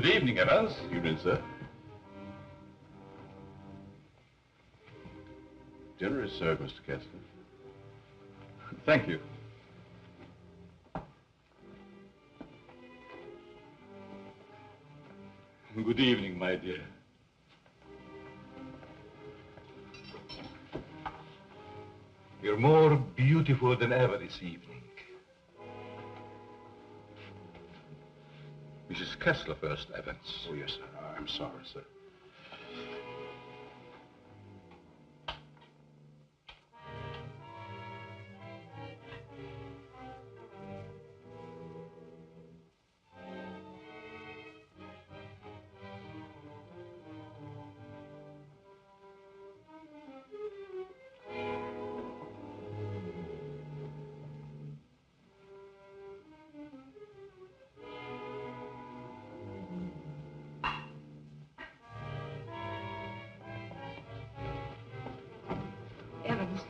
Good evening, Evans. Evening, sir. Dinner is served, Mr. Kessler. Thank you. Good evening, my dear. You're more beautiful than ever this evening. Mrs. Kessler first, Evans. Oh, yes, sir. I'm sorry, sir. Evans,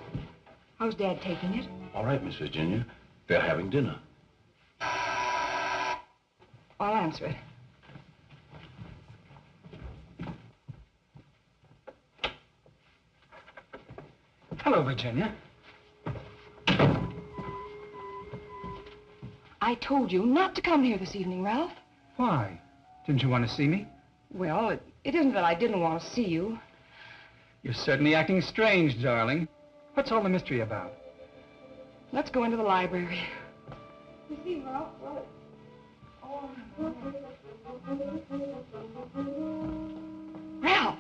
how's Dad taking it? All right, Miss Virginia. They're having dinner. I'll answer it. Hello, Virginia. I told you not to come here this evening, Ralph. Why? Didn't you want to see me? Well, it isn't that I didn't want to see you. You're certainly acting strange, darling. What's all the mystery about? Let's go into the library. You see, Ralph, Ralph!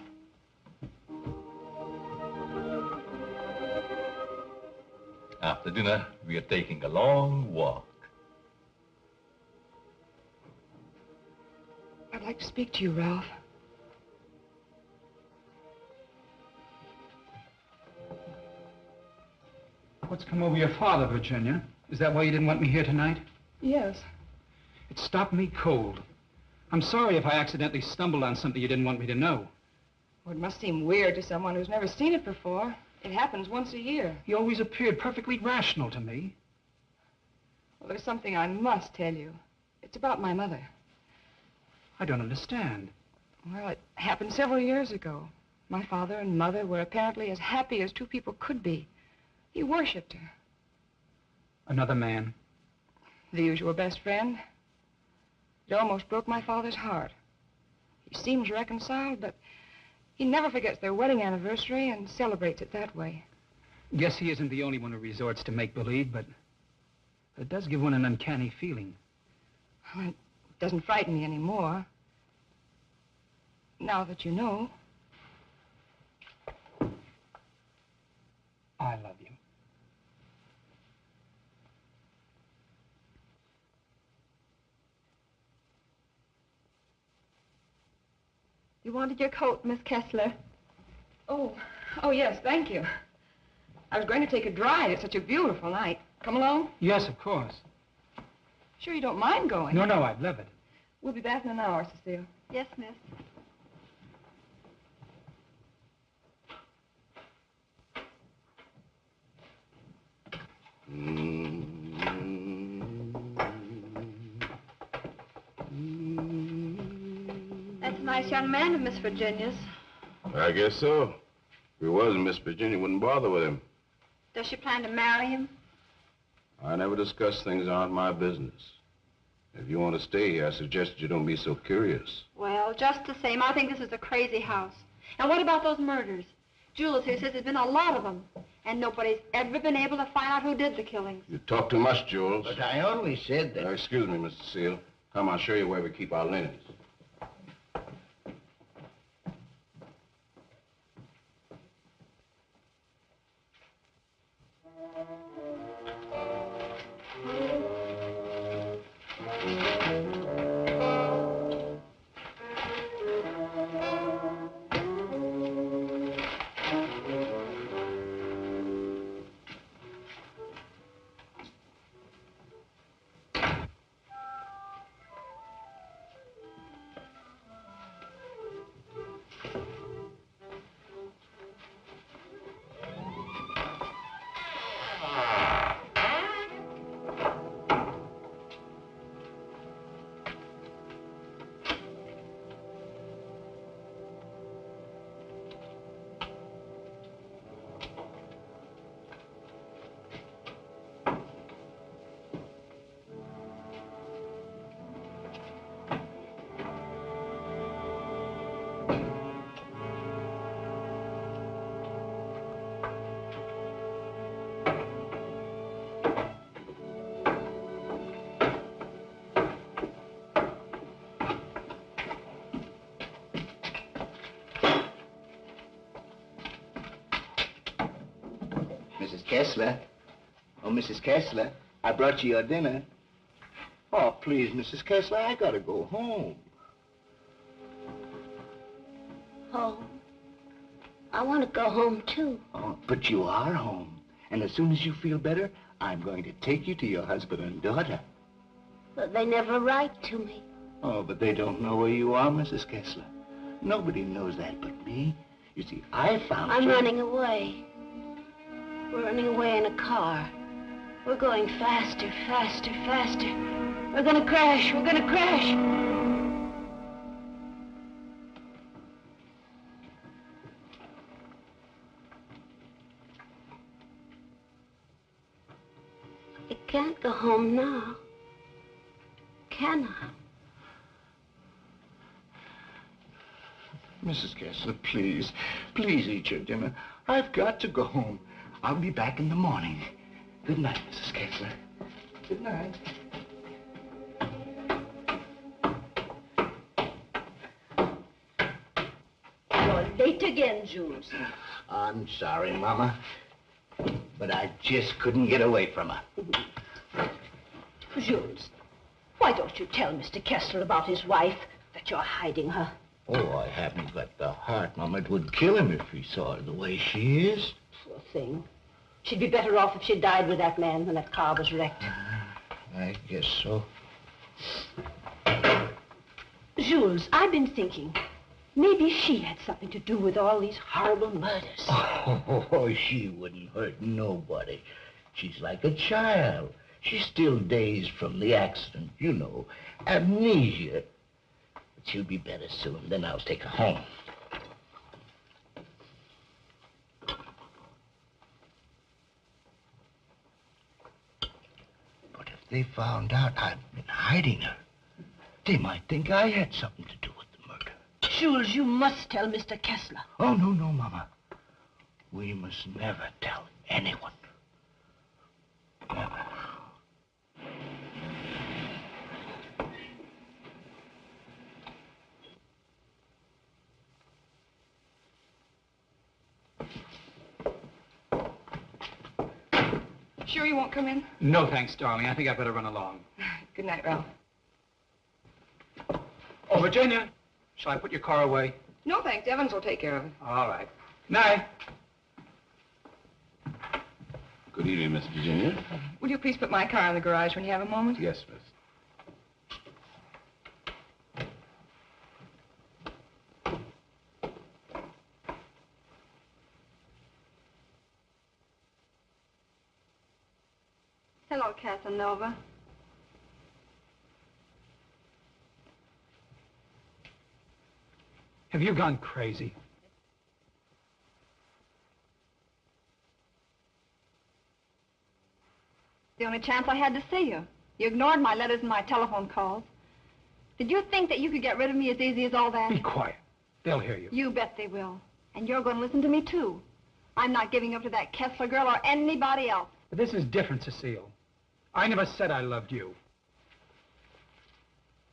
After dinner, we are taking a long walk. I'd like to speak to you, Ralph. What's come over your father, Virginia? Is that why you didn't want me here tonight? Yes. It stopped me cold. I'm sorry if I accidentally stumbled on something you didn't want me to know. Well, it must seem weird to someone who's never seen it before. It happens once a year. You always appeared perfectly rational to me. Well, there's something I must tell you. It's about my mother. I don't understand. Well, it happened several years ago. My father and mother were apparently as happy as two people could be. He worshipped her. Another man? The usual best friend. It almost broke my father's heart. He seems reconciled, but he never forgets their wedding anniversary and celebrates it that way. Guess he isn't the only one who resorts to make-believe, but it does give one an uncanny feeling. Well, it doesn't frighten me anymore. Now that you know. I love you. You wanted your coat, Miss Kessler. Oh, yes, thank you. I was going to take a drive. It's such a beautiful night. Come along? Yes, of course. Sure you don't mind going? No, I'd love it. We'll be back in an hour, Cecile. Yes, miss. That's a nice young man of Miss Virginia's. I guess so. If he wasn't, Miss Virginia wouldn't bother with him. Does she plan to marry him? I never discuss things that aren't my business. If you want to stay here, I suggest you don't be so curious. Well, just the same, I think this is a crazy house. And what about those murders? Jules here says there's been a lot of them, and nobody's ever been able to find out who did the killings. You talk too much, Jules. But I only said that... Excuse me, Mr. Seal. Come, I'll show you where we keep our linens. Kessler. Oh, Mrs. Kessler, I brought you your dinner. Oh, please, Mrs. Kessler, I gotta go home. Home? I want to go home, too. Oh, but you are home. And as soon as you feel better, I'm going to take you to your husband and daughter. But they never write to me. Oh, but they don't know where you are, Mrs. Kessler. Nobody knows that but me. You see, I found I'm you. running away. We're running away in a car. We're going faster, faster, faster. We're gonna crash. We're gonna crash. I can't go home now. Can I? Mrs. Kessler, please, please eat your dinner. I've got to go home. I'll be back in the morning. Good night, Mrs. Kessler. Good night. You're late again, Jules. I'm sorry, Mama, but I just couldn't get away from her. Jules, why don't you tell Mr. Kessler about his wife, that you're hiding her? Oh, I haven't got the heart, Mama. It would kill him if he saw her the way she is. Poor thing. She'd be better off if she died with that man when that car was wrecked. I guess so. Jules, I've been thinking, maybe she had something to do with all these horrible murders. Oh, she wouldn't hurt nobody. She's like a child. She's still dazed from the accident, you know, amnesia. But she'll be better soon. Then I'll take her home. But if they found out I've been hiding her, they might think I had something to do with the murder. Jules, you must tell Mr. Kessler. Oh, no, no, Mama. We must never tell anyone. Never. Sure you won't come in? No, thanks, darling. I think I better run along. Good night, Ralph. Oh, Virginia, shall I put your car away? No, thanks. Evans will take care of it. All right. Night. Good evening, Miss Virginia. Will you please put my car in the garage when you have a moment? Yes, miss. Hello, Casanova. Have you gone crazy? The only chance I had to see you. You ignored my letters and my telephone calls. Did you think that you could get rid of me as easy as all that? Be quiet. They'll hear you. You bet they will. And you're going to listen to me, too. I'm not giving up to that Kessler girl or anybody else. But this is different, Cecile. I never said I loved you.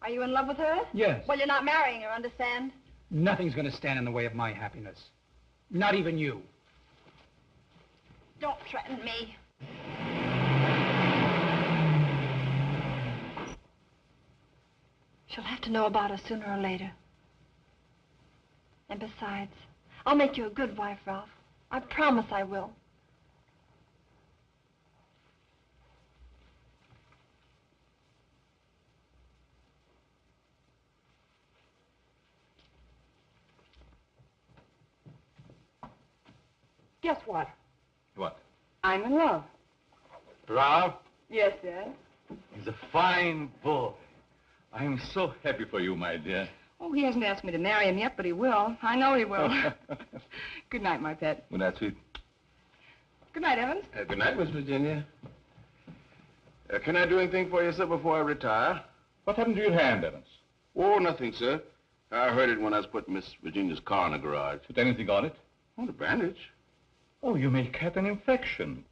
Are you in love with her? Yes. Well, you're not marrying her, understand? Nothing's going to stand in the way of my happiness. Not even you. Don't threaten me. She'll have to know about us sooner or later. And besides, I'll make you a good wife, Ralph. I promise I will. Guess what? What? I'm in love. Ralph? Yes, Dad. He's a fine boy. I am so happy for you, my dear. Oh, he hasn't asked me to marry him yet, but he will. I know he will. Good night, my pet. Good night, sweet. Good night, Evans. Good night, Miss Virginia. Can I do anything for you, sir, before I retire? What happened to your hand, Evans? Oh, nothing, sir. I heard it when I was putting Miss Virginia's car in the garage. Put anything on it? Oh, the bandage. Oh, you may have an infection.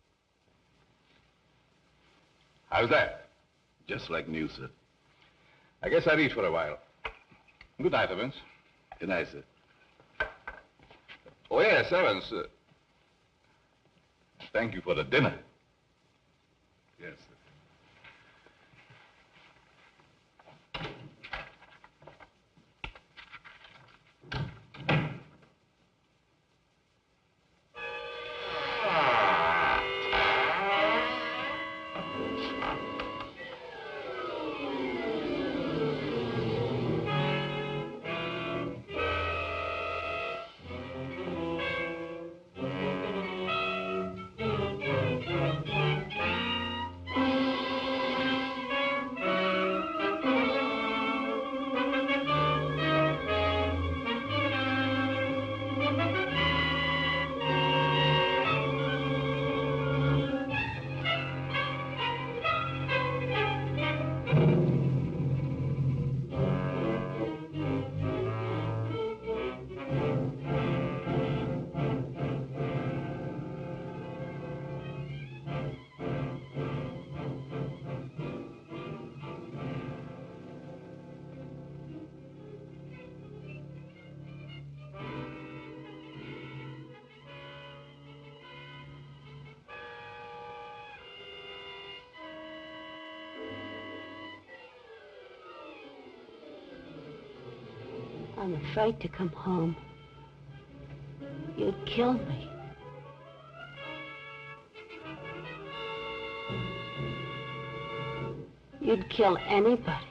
How's that? Just like new, sir. I guess I'll eat for a while. Good night, Evans. Good night, sir. Oh, yes, Evans. thank you for the dinner. Yes, sir. I'm afraid to come home. You'd kill me. You'd kill anybody.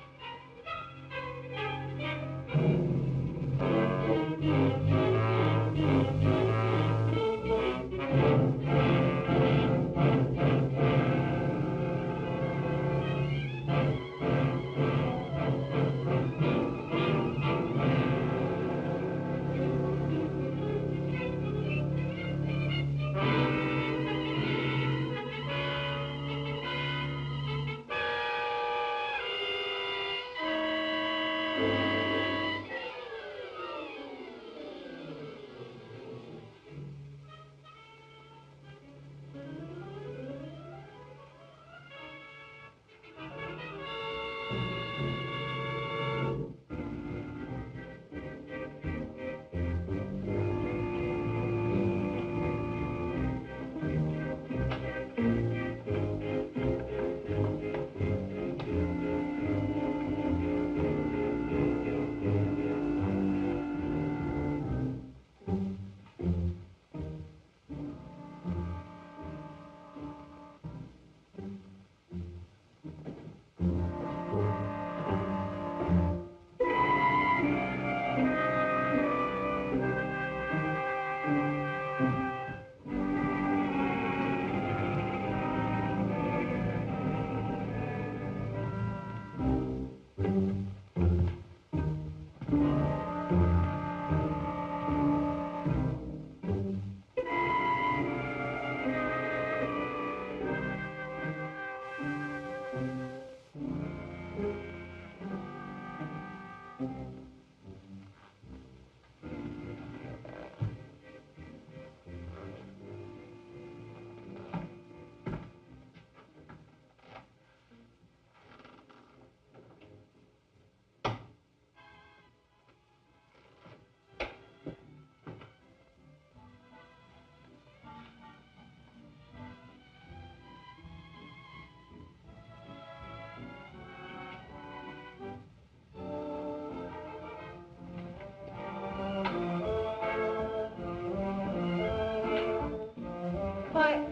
Why,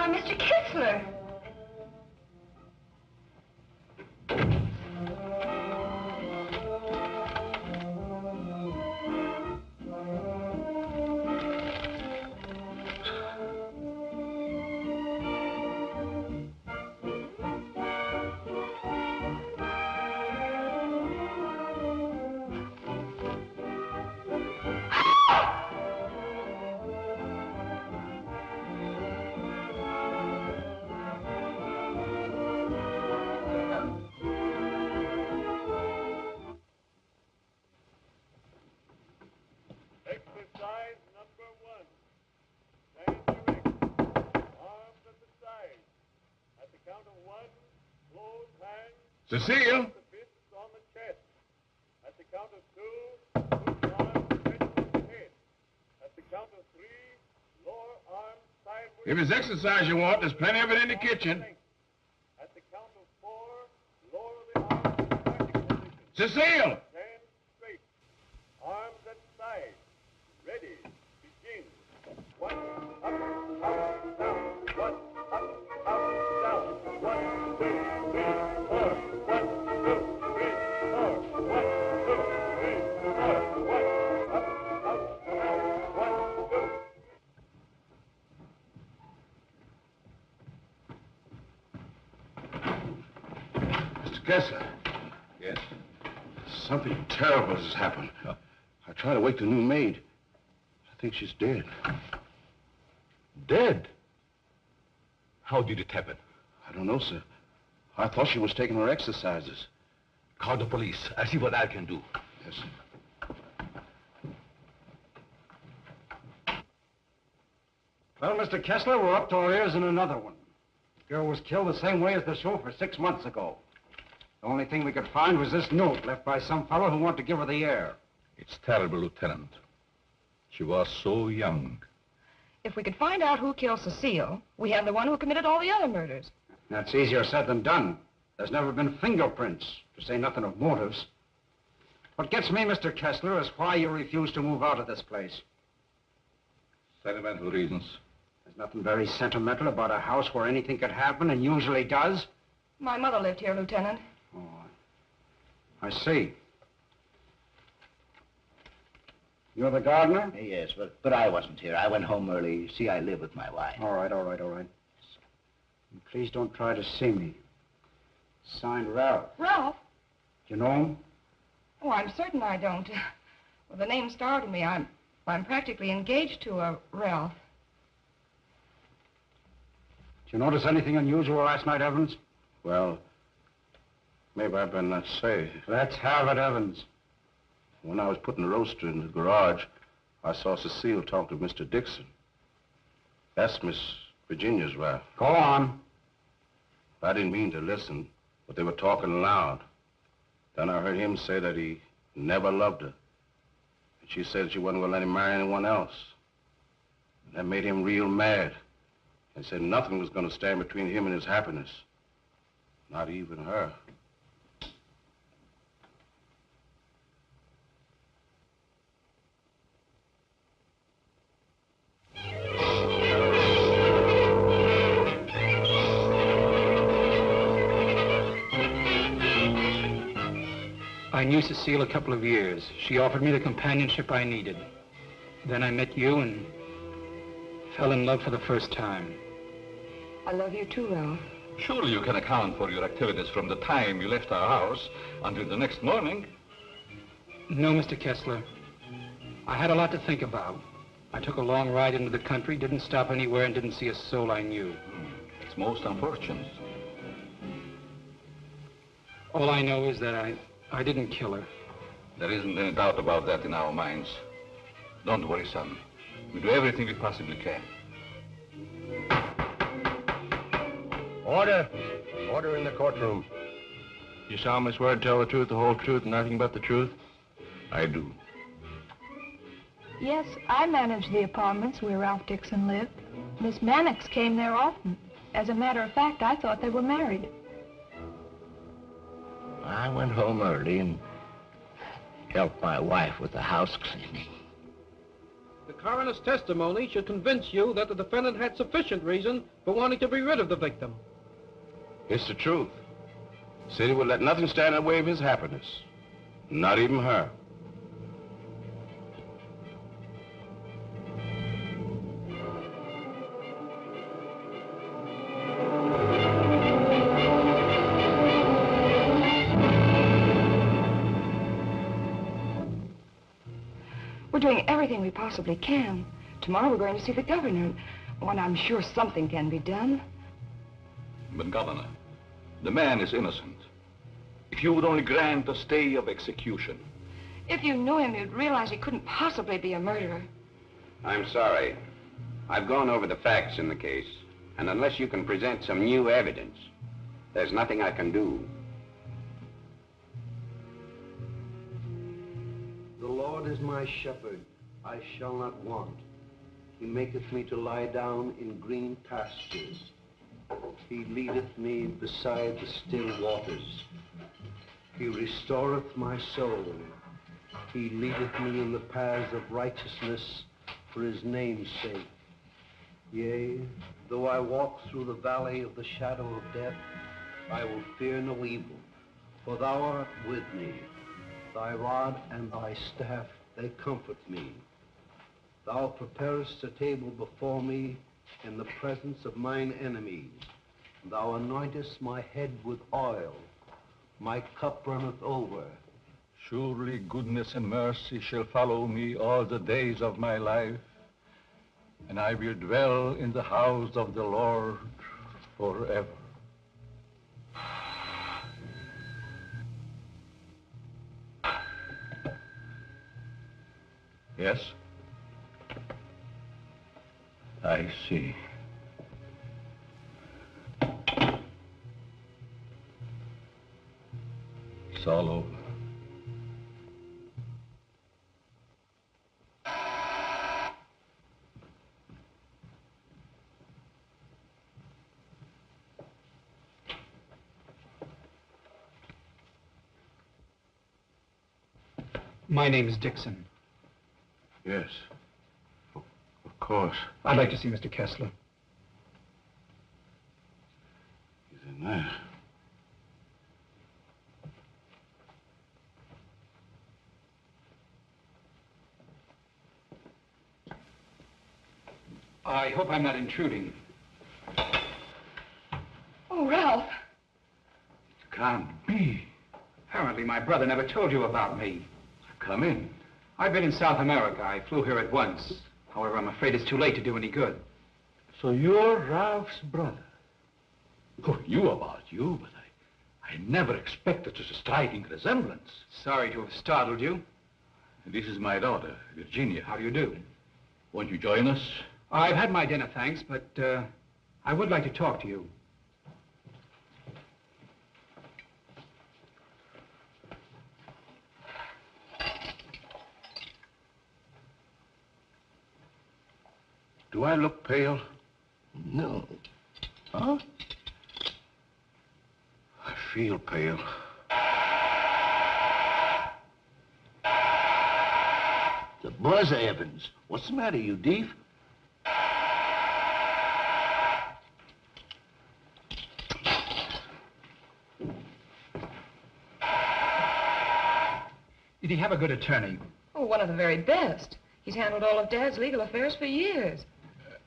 Mr. Kitzler. Exercise number 1. Stand erect. Arms at the side. At the count of 1, close hands. Cecile! The fists on the chest. At the count of 2, push arms stretched on the head. At the count of 3, lower arms If it's exercise you want, there's plenty of it in the kitchen. At the count of 4, lower the arms to fighting position. Cecile! Stand straight. Arms at side. Ready. Begin. 1, up, down. 1, up, down. 1, 2, 3, 4. 1, 2, 3, 4. 1, 2, 3, 4. 1, up, down. 1, 2. Mr. Kessler. Yes? Something terrible has happened. I tried to wake the new maid. I think she's dead. Dead? How did it happen? I don't know, sir. I thought she was taking her exercises. Call the police. I'll see what I can do. Yes, sir. Well, Mr. Kessler, we're up to our ears in another one. The girl was killed the same way as the chauffeur 6 months ago. The only thing we could find was this note left by some fellow who wanted to give her the air. It's terrible, Lieutenant. She was so young. If we could find out who killed Cecile, we have the one who committed all the other murders. That's easier said than done. There's never been fingerprints, to say nothing of motives. What gets me, Mr. Kessler, is why you refuse to move out of this place. Sentimental reasons. There's nothing very sentimental about a house where anything could happen and usually does. My mother lived here, Lieutenant. Oh, I see. You're the gardener? Yes, but I wasn't here. I went home early. You see, I live with my wife. All right. And please don't try to see me. Signed, Ralph. Ralph? Do you know him? Oh, I'm certain I don't. Well, the name startled me. I'm practically engaged to a Ralph. Did you notice anything unusual last night, Evans? Well, maybe I better not say. Let's have it, Evans. When I was putting the roaster in the garage, I saw Cecile talk to Mr. Dixon. That's Miss Virginia's wife. Go on. I didn't mean to listen, but they were talking loud. Then I heard him say that he never loved her. And she said she wasn't going to let him marry anyone else. And that made him real mad. And said nothing was going to stand between him and his happiness. Not even her. I knew Cecile a couple of years. She offered me the companionship I needed. Then I met you and fell in love for the first time. I love you too, Ralph. Surely you can account for your activities from the time you left our house until the next morning. No, Mr. Kessler. I had a lot to think about. I took a long ride into the country, didn't stop anywhere, and didn't see a soul I knew. It's most unfortunate. All I know is that I didn't kill her. There isn't any doubt about that in our minds. Don't worry, son. We do everything we possibly can. Order. Order in the courtroom. You solemnly swear to tell the truth, the whole truth, and nothing but the truth? I do. Yes, I managed the apartments where Ralph Dixon lived. Miss Mannix came there often. As a matter of fact, I thought they were married. I went home early and helped my wife with the house cleaning. The coroner's testimony should convince you that the defendant had sufficient reason for wanting to be rid of the victim. It's the truth. Said he would let nothing stand in the way of his happiness. Not even her. We're doing everything we possibly can. Tomorrow we're going to see the governor. Oh, and I'm sure something can be done. But, Governor, the man is innocent. If you would only grant a stay of execution. If you knew him, you'd realize he couldn't possibly be a murderer. I'm sorry. I've gone over the facts in the case, and unless you can present some new evidence, there's nothing I can do. The Lord is my shepherd, I shall not want. He maketh me to lie down in green pastures. He leadeth me beside the still waters. He restoreth my soul. He leadeth me in the paths of righteousness for his name's sake. Yea, though I walk through the valley of the shadow of death, I will fear no evil, for thou art with me. Thy rod and thy staff, they comfort me. Thou preparest a table before me in the presence of mine enemies. Thou anointest my head with oil. My cup runneth over. Surely goodness and mercy shall follow me all the days of my life, and I will dwell in the house of the Lord forever. Yes? I see. It's all over. My name is Dixon. Yes. Of course. I'd like to see Mr. Kessler. He's in there. I hope I'm not intruding. Oh, Ralph. It can't be. Apparently my brother never told you about me. Come in. I've been in South America. I flew here at once. However, I'm afraid it's too late to do any good. So you're Ralph's brother? Who knew about you, but I never expected such a striking resemblance. Sorry to have startled you. This is my daughter, Virginia. How do you do? Won't you join us? I've had my dinner, thanks, but I would like to talk to you. Do I look pale? No. Huh? I feel pale. The buzz, Evans. What's the matter, you deef? Did he have a good attorney? Oh, one of the very best. He's handled all of Dad's legal affairs for years.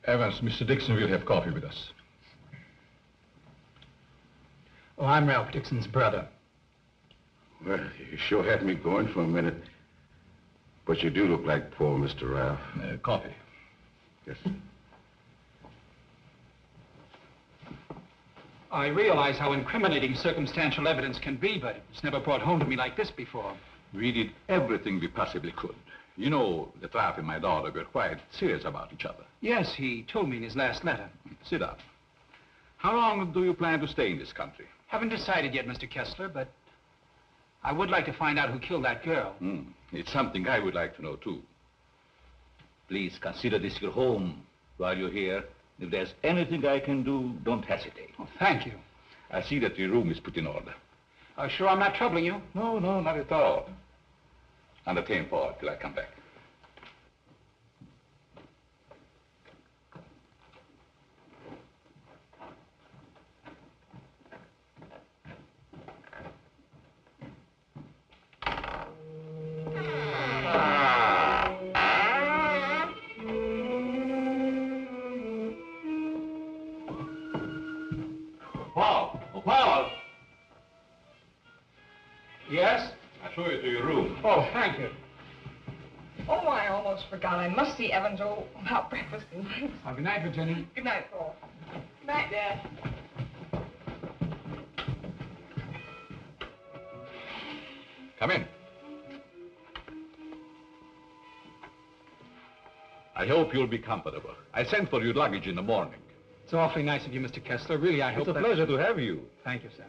Evans, Mr. Dixon will have coffee with us. Oh, I'm Ralph Dixon's brother. Well, you sure had me going for a minute. But you do look like poor Mr. Ralph. Coffee. Yes. I realize how incriminating circumstantial evidence can be, but it's never brought home to me like this before. We did everything we possibly could. You know, that Ralph and my daughter were quite serious about each other. Yes, he told me in his last letter. Sit down. How long do you plan to stay in this country? Haven't decided yet, Mr. Kessler, but I would like to find out who killed that girl. It's something I would like to know, too. Please consider this your home while you're here. If there's anything I can do, don't hesitate. Oh, thank you. I see that your room is put in order. Sure I'm not troubling you? No, not at all. Entertain Paul till I come back. Paul! Yes? I'll show you to your room. Oh, thank you. Oh, I almost forgot. I must see Evans about breakfast and things. Good night, Virginia. Good night, Paul. Good night, Dad. Come in. I hope you'll be comfortable. I sent for your luggage in the morning. It's awfully nice of you, Mr. Kessler. Really, I hope It's a pleasure to have you. Thank you, sir.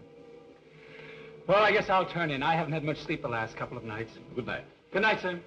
Well, I guess I'll turn in. I haven't had much sleep the last couple of nights. Good night. Good night, sir.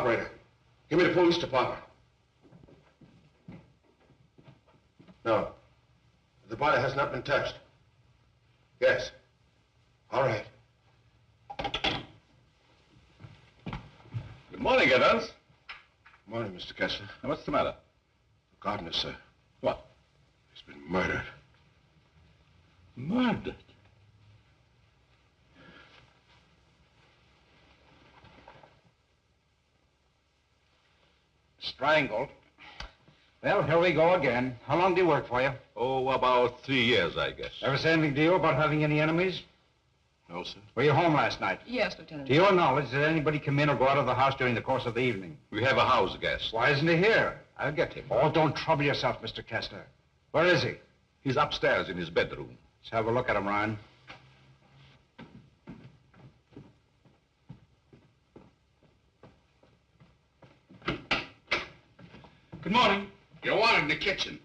Operator, give me the police department. No. The body has not been touched. Yes. All right. Good morning, Evans. Good morning, Mr. Kessler. Now, what's the matter? The gardener, sir. What? He's been murdered. Murdered? Strangled. Well, here we go again. How long did he work for you? Oh, about 3 years, I guess. Ever say anything to you about having any enemies? No, sir. Were you home last night? Yes, Lieutenant. To your knowledge, did anybody come in or go out of the house during the course of the evening? We have a house guest. Why isn't he here? I'll get him. Oh, don't trouble yourself, Mr. Kessler. Where is he? He's upstairs in his bedroom. Let's have a look at him, Ryan. Good morning. You're wanted in the kitchen.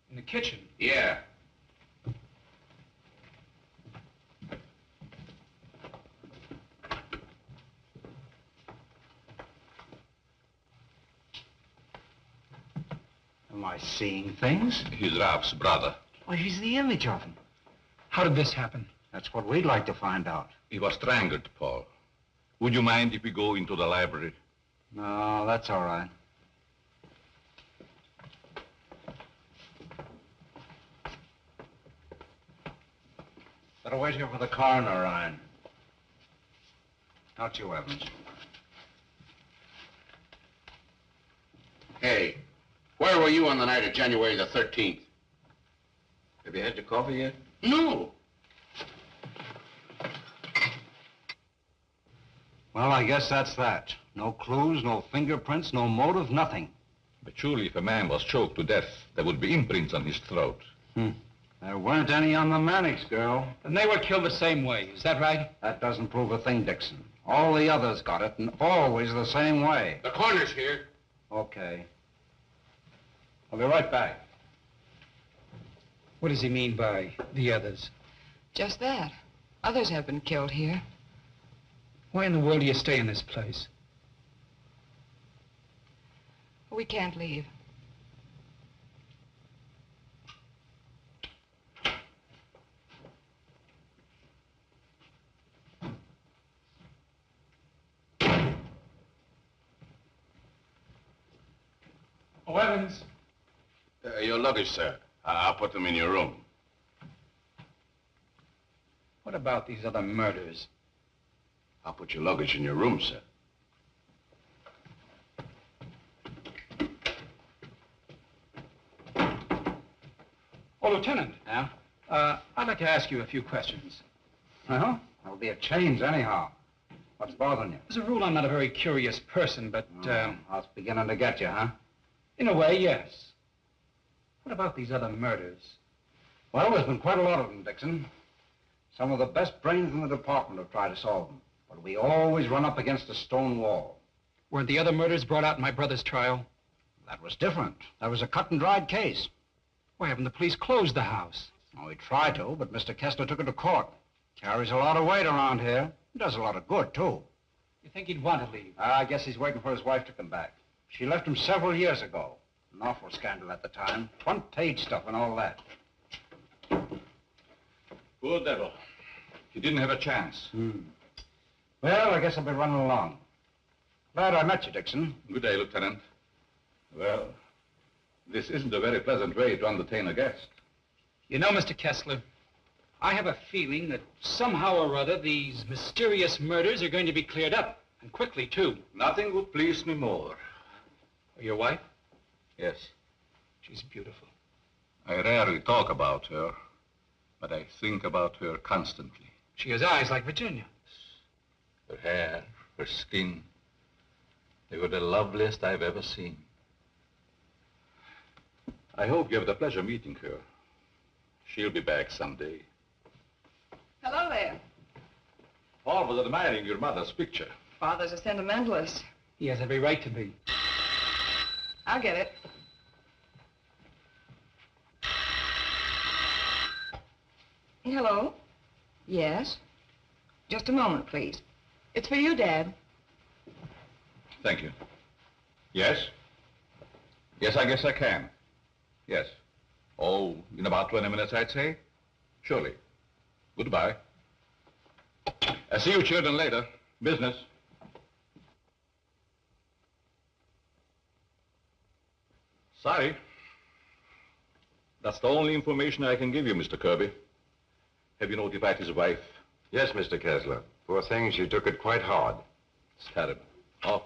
In the kitchen? Yeah. Am I seeing things? He's Ralph's brother. Why, he's the image of him. How did this happen? That's what we'd like to find out. He was strangled, Paul. Would you mind if we go into the library? No, that's all right. Better wait here for the coroner, Ryan. Not you, Evans. Hey, where were you on the night of January the 13th? Have you had your coffee yet? No. Well, I guess that's that. No clues, no fingerprints, no motive, nothing. But surely if a man was choked to death, there would be imprints on his throat. There weren't any on the Mannix girl. And they were killed the same way, is that right? That doesn't prove a thing, Dixon. All the others got it, and always the same way. The coroner's here. Okay. I'll be right back. What does he mean by the others? Just that. Others have been killed here. Why in the world do you stay in this place? We can't leave. Oh, Evans. Your luggage, sir. I'll put them in your room. What about these other murders? I'll put your luggage in your room, sir. Oh, Lieutenant. Yeah? I'd like to ask you a few questions. Well, that'll be a change anyhow. What's bothering you? As a rule, I'm not a very curious person, but, I was beginning to get you, huh? in a way, yes. What about these other murders? Well, there's been quite a lot of them, Dixon. Some of the best brains in the department have tried to solve them. But we always run up against a stone wall. Weren't the other murders brought out in my brother's trial? That was different. That was a cut-and-dried case. Why haven't the police closed the house? Oh, we tried to, but Mr. Kessler took it to court. Carries a lot of weight around here. He does a lot of good, too. You think he'd want to leave? I guess he's waiting for his wife to come back. She left him several years ago. An awful scandal at the time. Front-page stuff and all that. Poor devil. He didn't have a chance. Well, I guess I'll be running along. Glad I met you, Dixon. Good day, Lieutenant. Well, this isn't a very pleasant way to entertain a guest. You know, Mr. Kessler, I have a feeling that somehow or other these mysterious murders are going to be cleared up, and quickly, too. Nothing would please me more. Your wife? Yes. She's beautiful. I rarely talk about her, but I think about her constantly. She has eyes like Virginia. Her hair, her skin, they were the loveliest I've ever seen. I hope you have the pleasure meeting her. She'll be back someday. Hello there. Paul was admiring your mother's picture. Father's a sentimentalist. He has every right to be. I'll get it. Hello? Yes? Just a moment, please. It's for you, Dad. Thank you. Yes? Yes, I guess I can. Yes. Oh, in about 20 minutes, I'd say. Surely. Goodbye. I'll see you children later. Business. Sorry. That's the only information I can give you, Mr. Kirby. Have you notified his wife? Yes, Mr. Kessler. Poor thing, she took it quite hard. It's terrible. Oh.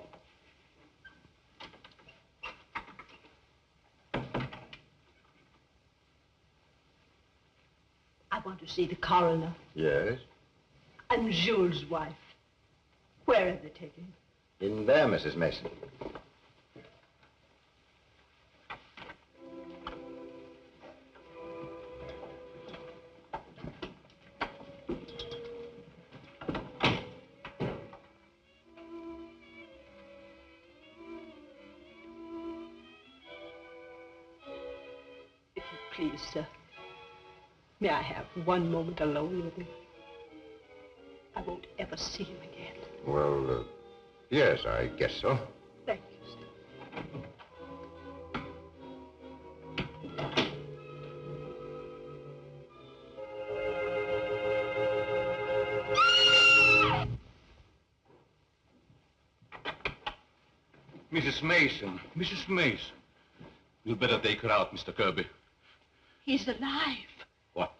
I want to see the coroner Yes? and Jules' wife. Where are they taken? In there, Mrs. Mason. If you please, sir, may I have one moment alone with him? I won't ever see him again. Well, yes, I guess so. Thank you, sir. Mrs. Mason. Mrs. Mason. You'd better take her out, Mr. Kirby. He's alive. What?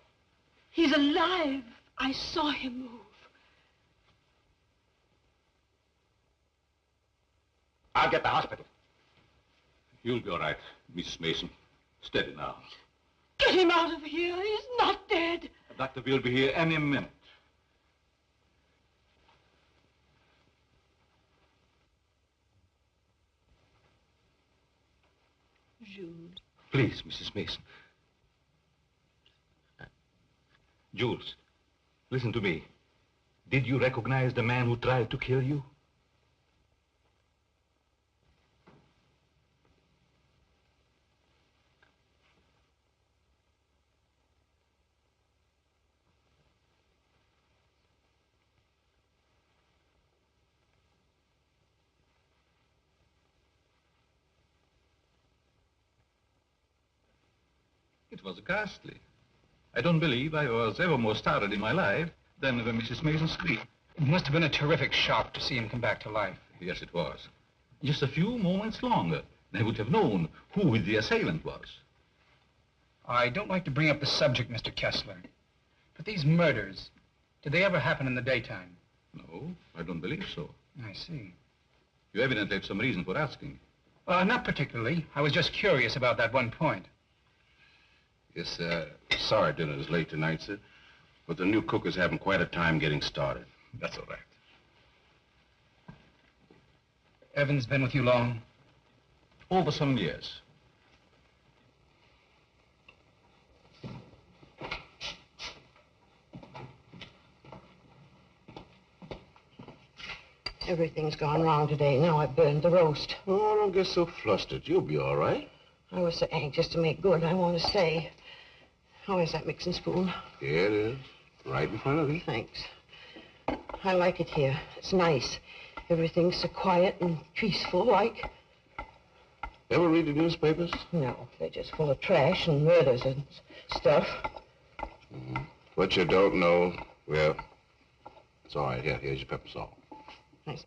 He's alive. I saw him move. I'll get the hospital. You'll be all right, Mrs. Mason. Steady now. Get him out of here. He's not dead. The doctor will be here any minute. Jules. Please, Mrs. Mason. Jules, listen to me. Did you recognize the man who tried to kill you? It was ghastly. I don't believe I was ever more startled in my life than when Mrs. Mason screamed. It must have been a terrific shock to see him come back to life. Yes, it was. Just a few moments longer, and I would have known who the assailant was. I don't like to bring up the subject, Mr. Kessler, but these murders, did they ever happen in the daytime? No, I don't believe so. I see. You evidently have some reason for asking. Not particularly. I was just curious about that one point. Yes, sorry dinner is late tonight, sir. But the new cook is having quite a time getting started. That's all right. Evans been with you long? Over some years. Everything's gone wrong today. Now I burned the roast. Oh, don't get so flustered. You'll be all right. I was so anxious to make good, I want to say. Oh, is that mixing spoon? Here it is. Right in front of you. Thanks. I like it here. It's nice. Everything's so quiet and peaceful, like. Ever read the newspapers? No, they're just full of trash and murders and stuff. What you don't know, well, it's all right. Here's your pepper salt. Thanks.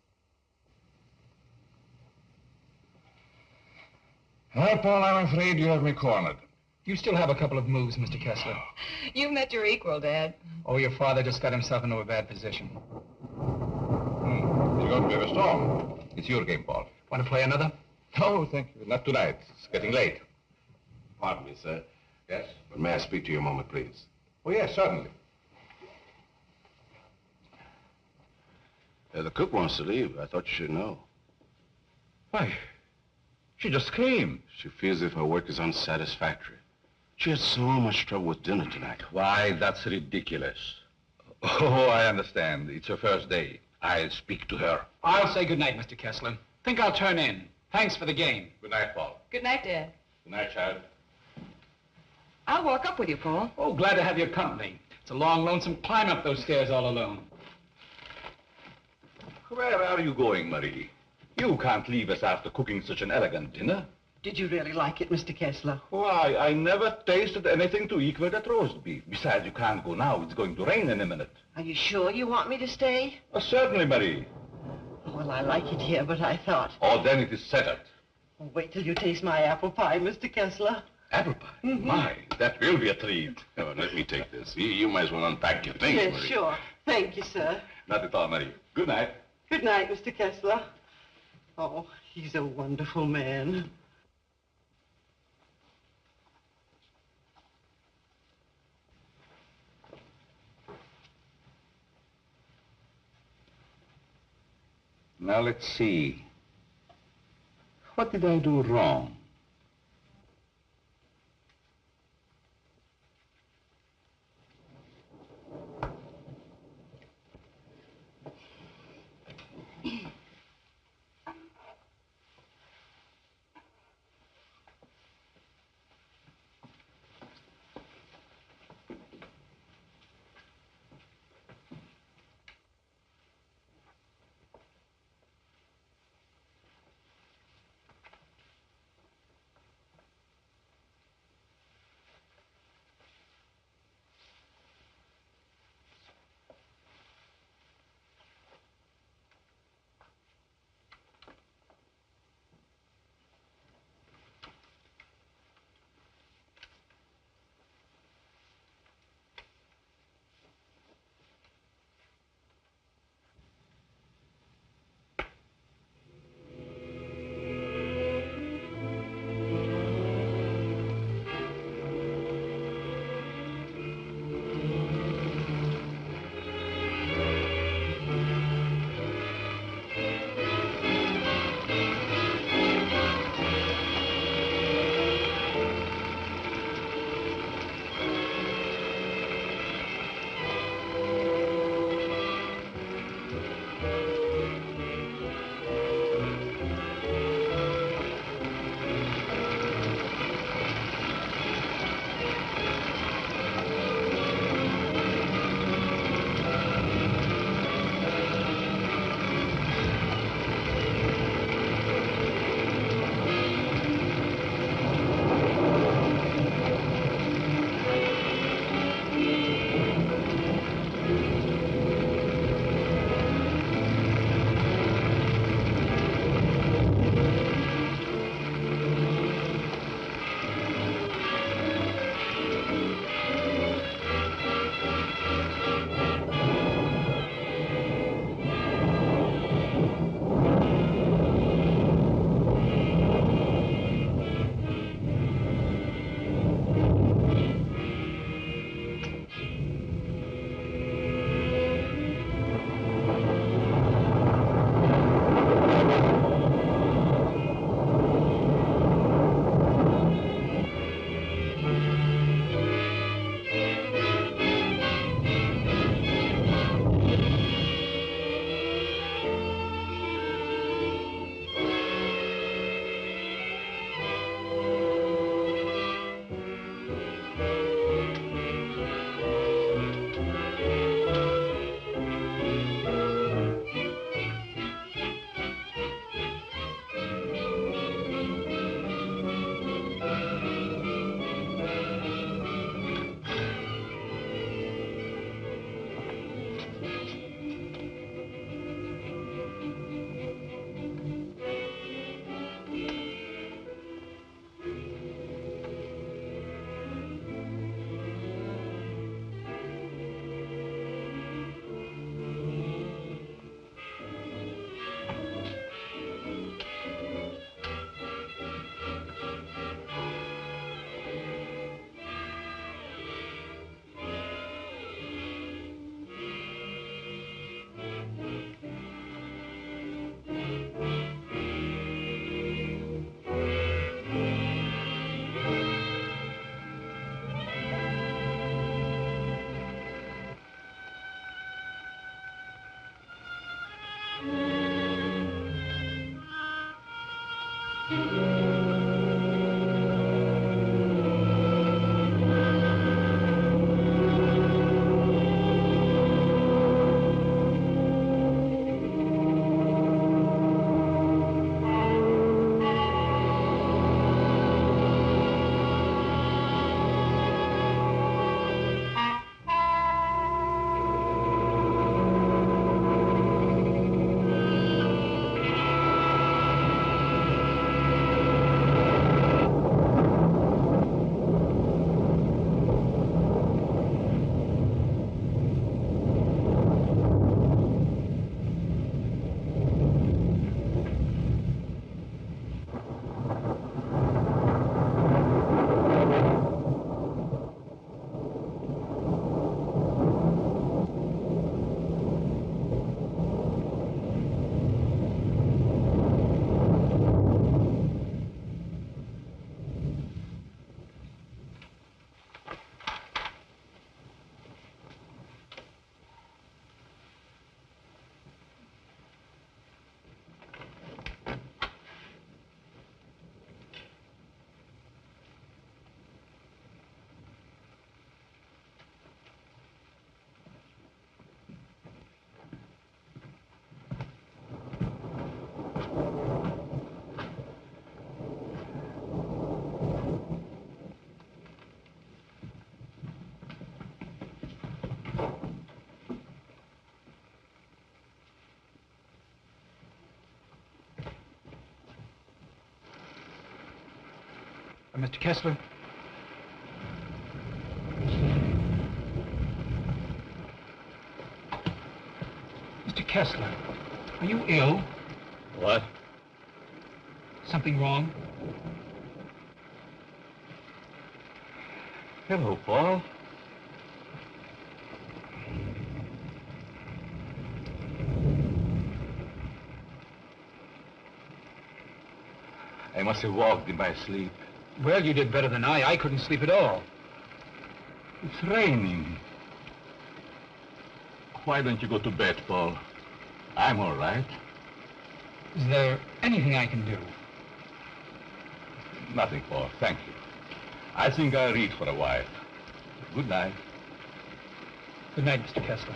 Well, Paul, I'm afraid you have me cornered. You still have a couple of moves, Mr. Kessler. You've met your equal, Dad. Oh, your father just got himself into a bad position. You're going to be a storm. It's your game, Paul. Want to play another? No, thank you. Not tonight. It's getting late. Pardon me, sir. Yes? But may I speak to you a moment, please? Oh, yes, certainly. The cook wants to leave. I thought you should know. Why? She just came. She feels as if her work is unsatisfactory. She had so much trouble with dinner tonight. Why, that's ridiculous. Oh, I understand. It's her first day. I'll speak to her. I'll say good night, Mr. Kessler. Think I'll turn in. Thanks for the game. Good night, Paul. Good night, Dad. Good night, child. I'll walk up with you, Paul. Oh, glad to have your company. It's a long, lonesome climb up those stairs all alone. Where are you going, Marie? You can't leave us after cooking such an elegant dinner. Did you really like it, Mr. Kessler? Why, I never tasted anything to equal that roast beef. Besides, you can't go now. It's going to rain in a minute. Are you sure you want me to stay? Certainly, Marie. Well, I like it here, but I thought... Oh, then it is settled. Well, wait till you taste my apple pie, Mr. Kessler. Apple pie? Mm-hmm. My, that will be a treat. Oh, let me take this. You might as well unpack your things, Yes, Marie. sure. Thank you, sir. Not at all, Marie. Good night. Good night, Mr. Kessler. Oh, he's a wonderful man. Now, let's see. What did I do wrong? Mr. Kessler? Mr. Kessler, are you ill? What? Something wrong? Hello, Paul. I must have walked in my sleep. Well, you did better than I. I couldn't sleep at all. It's raining. Why don't you go to bed, Paul? I'm all right. Is there anything I can do? Nothing, Paul. Thank you. I think I'll read for a while. Good night. Good night, Mr. Kessler.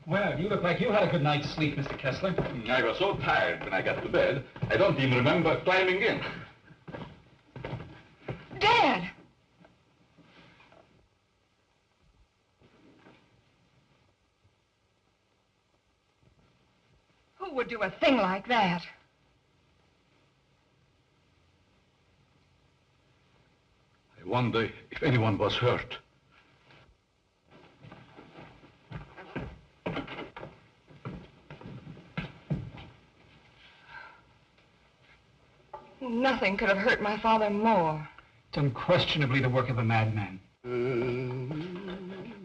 Well, you look like you had a good night's sleep, Mr. Kessler. I was so tired when I got to bed, I don't even remember climbing in. Dad! Who would do a thing like that? I wonder if anyone was hurt. Nothing could have hurt my father more. It's unquestionably the work of a madman.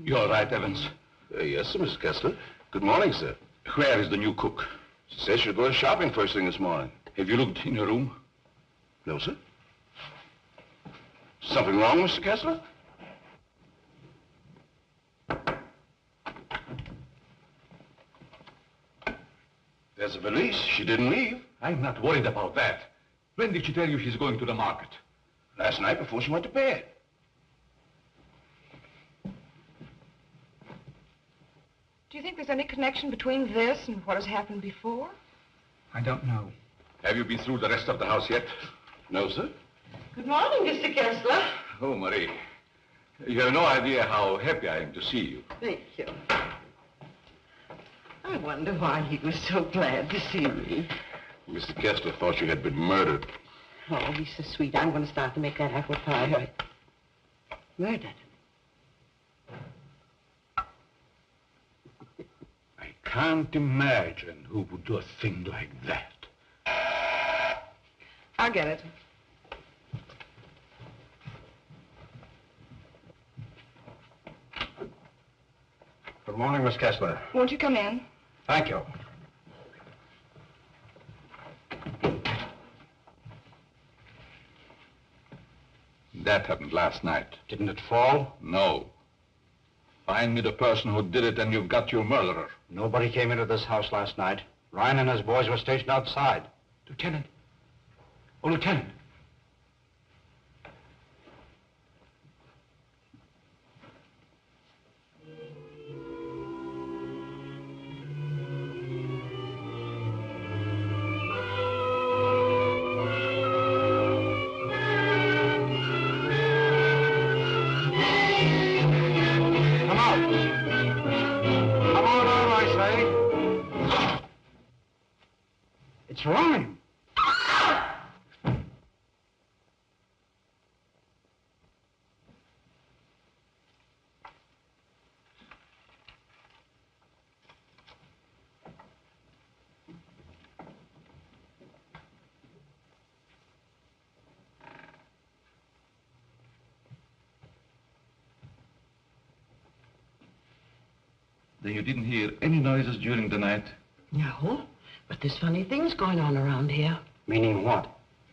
You all right, Evans? Yes, sir, Mr. Kessler. Good morning, sir. Where is the new cook? She says she'll go shopping first thing this morning. Have you looked in your room? No, sir. Something wrong, Mr. Kessler? There's a valise. She didn't leave. I'm not worried about that. When did she tell you she's going to the market? Last night before she went to bed. Do you think there's any connection between this and what has happened before? I don't know. Have you been through the rest of the house yet? No, sir. Good morning, Mr. Kessler. Oh, Marie. You have no idea how happy I am to see you. Thank you. I wonder why he was so glad to see me. Mr. Kessler thought you had been murdered. Oh, he's so sweet. I'm going to start to make that apple pie. Murdered? I can't imagine who would do a thing like that. I'll get it. Good morning, Miss Kessler. Won't you come in? Thank you. That happened last night. Didn't it fall? No. Find me the person who did it and you've got your murderer. Nobody came into this house last night. Ryan and his boys were stationed outside. Lieutenant. Oh, Lieutenant. Come on out, I say. It's rhyme. Then you didn't hear any noises during the night? No, but there's funny things going on around here. Meaning what?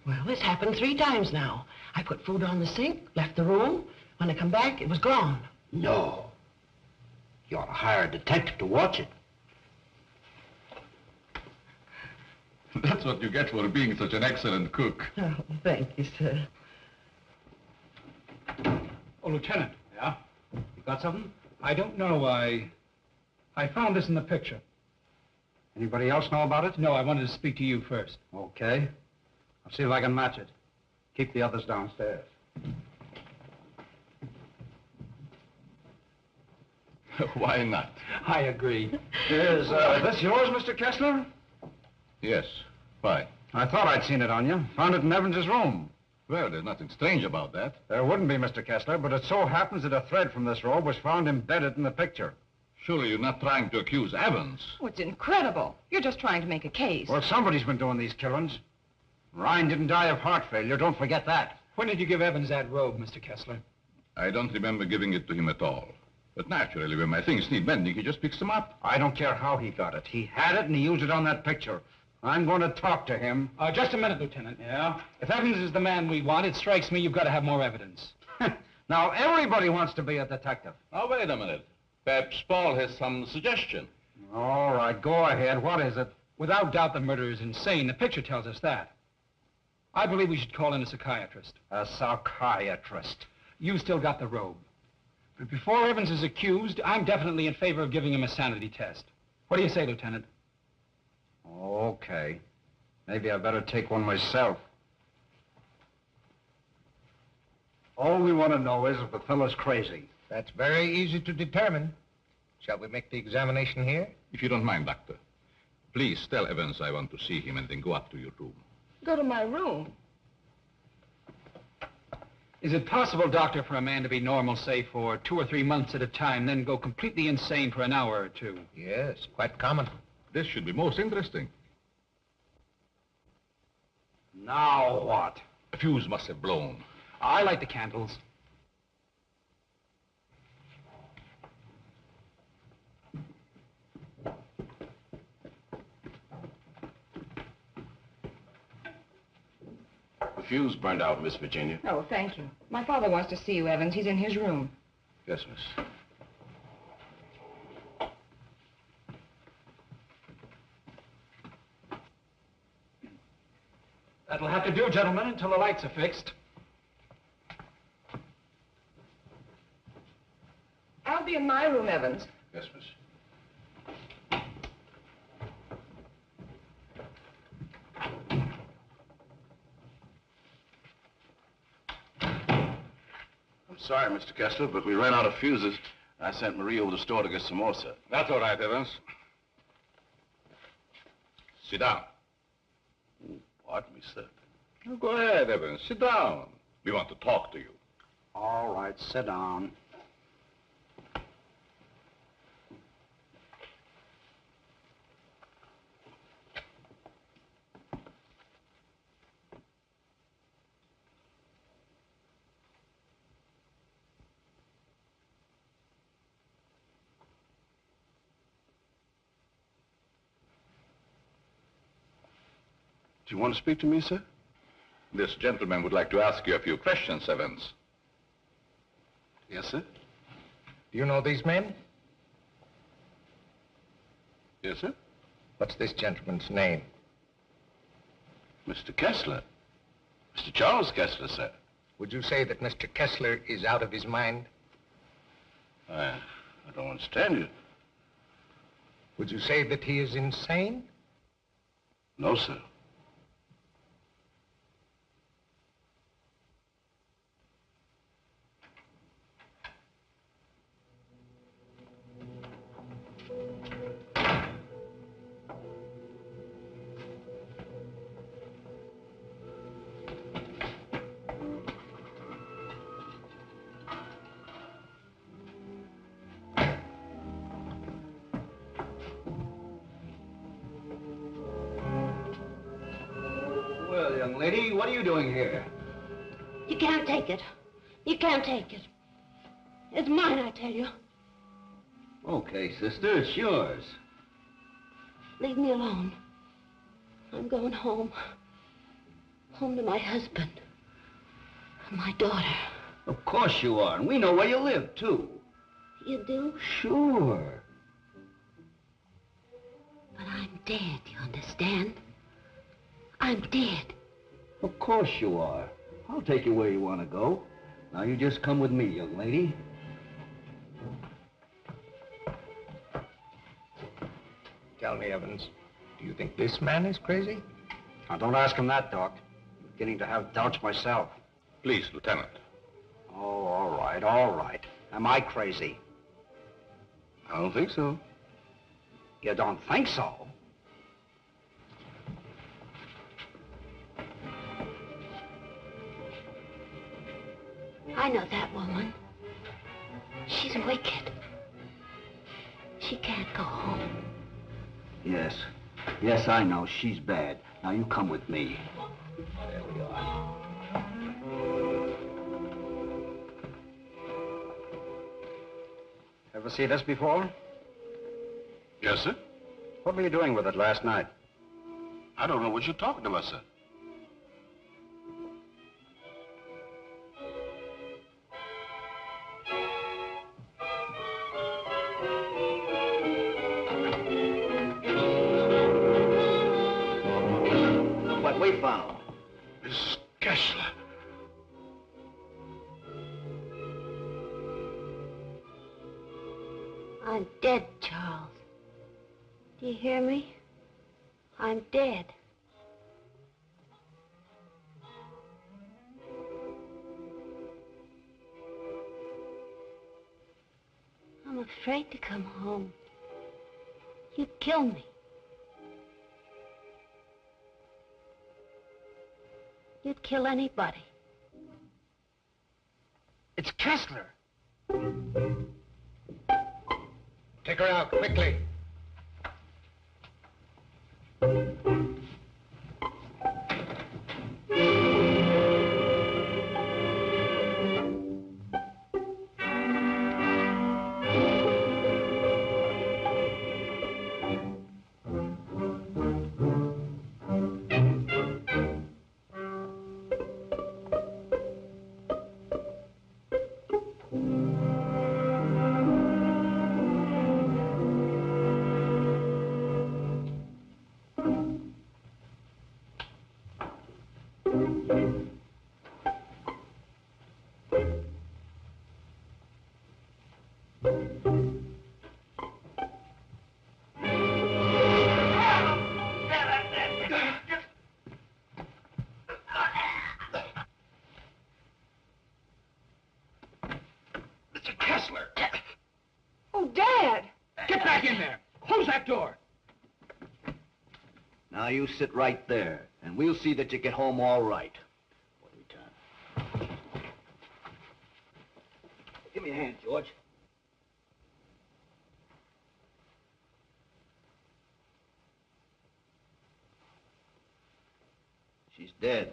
Well, it's happened 3 times now. I put food on the sink, left the room. When I come back, it was gone. No. You ought to hire a detective to watch it. That's what you get for being such an excellent cook. Oh, thank you, sir. Oh, Lieutenant. Yeah? You got something? I don't know. I found this in the picture. Anybody else know about it? No, I wanted to speak to you first. Okay. I'll see if I can match it. Keep the others downstairs. Why not? I agree. Is this yours, Mr. Kessler? Yes. Why? I thought I'd seen it on you. Found it in Evans's room. Well, there's nothing strange about that. There wouldn't be, Mr. Kessler, but it so happens that a thread from this robe was found embedded in the picture. Surely you're not trying to accuse Evans. Oh, it's incredible. You're just trying to make a case. Well, somebody's been doing these killings. Ryan didn't die of heart failure. Don't forget that. When did you give Evans that robe, Mr. Kessler? I don't remember giving it to him at all. But naturally, when my things need mending, he just picks them up. I don't care how he got it. He had it and he used it on that picture. I'm going to talk to him. Just a minute, Lieutenant. Yeah? If Evans is the man we want, it strikes me you've got to have more evidence. Now, everybody wants to be a detective. Now, wait a minute. Perhaps Paul has some suggestion. All right, go ahead. What is it? Without doubt, the murderer is insane. The picture tells us that. I believe we should call in a psychiatrist. A psychiatrist? You still got the robe. But before Evans is accused, I'm definitely in favor of giving him a sanity test. What do you say, Lieutenant? Okay. Maybe I better take one myself. All we want to know is if the fellow's crazy. That's very easy to determine. Shall we make the examination here? If you don't mind, Doctor. Please tell Evans I want to see him and then go up to your room. Go to my room. Is it possible, Doctor, for a man to be normal, say, for 2 or 3 months at a time, then go completely insane for an hour or two? Yes, quite common. This should be most interesting. Now what? A fuse must have blown. I light the candles. The fuse burned out, Miss Virginia. Oh, thank you. My father wants to see you, Evans. He's in his room. Yes, miss. That'll have to do, gentlemen, until the lights are fixed. I'll be in my room, Evans. Yes, miss. I'm sorry, Mr. Kessler, but we ran out of fuses. I sent Marie over to the store to get some more, sir. That's all right, Evans. Sit down. Pardon me, sir. Oh, go ahead, Evans. Sit down. We want to talk to you. All right, sit down. Do you want to speak to me, sir? This gentleman would like to ask you a few questions, Evans. Yes, sir. Do you know these men? Yes, sir. What's this gentleman's name? Mr. Kessler. Mr. Charles Kessler, sir. Would you say that Mr. Kessler is out of his mind? I don't understand you. Would you say that he is insane? No, sir. Well, young lady, what are you doing here? You can't take it. You can't take it. It's mine, I tell you. Okay, sister, it's yours. Leave me alone. I'm going home. Home to my husband. And my daughter. Of course you are, and we know where you live, too. You do? Sure. But I'm dead, you understand? I'm dead. Of course you are. I'll take you where you want to go. Now you just come with me, young lady. Tell me, Evans, do you think this man is crazy? Now, don't ask him that, Doc. I'm beginning to have doubts myself. Please, Lieutenant. Oh, all right. Am I crazy? I don't think so. You don't think so? I know that woman. She's wicked. She can't go home. Yes. Yes, I know. She's bad. Now you come with me. There we are. Ever see this before? Yes, sir. What were you doing with it last night? I don't know what you're talking about, sir. What we found. Miss Kessler. I'm dead, Charles. Do you hear me? I'm dead. I'm afraid to come home. You'd kill me. You'd kill anybody. It's Kessler. Take her out, quickly. Mr. Kessler! Oh, Dad! Get back in there! Close that door! Now you sit right there, and we'll see that you get home all right. What do we turn? Give me a hand, George. She's dead.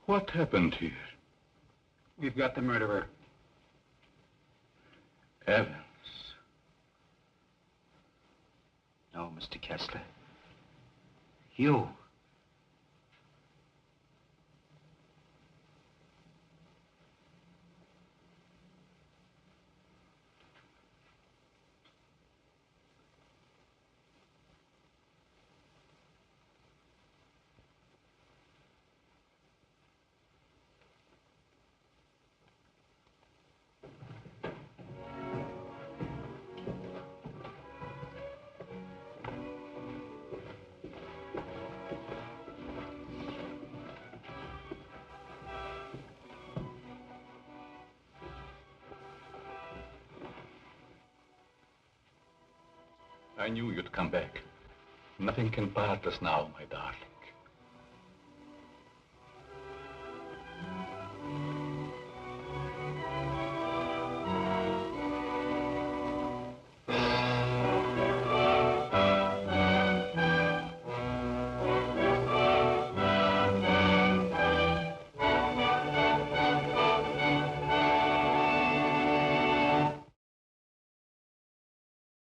What happened here? We've got the murderer. Evans. No, Mr. Kessler. You. I knew you'd come back. Nothing can part us now, my darling.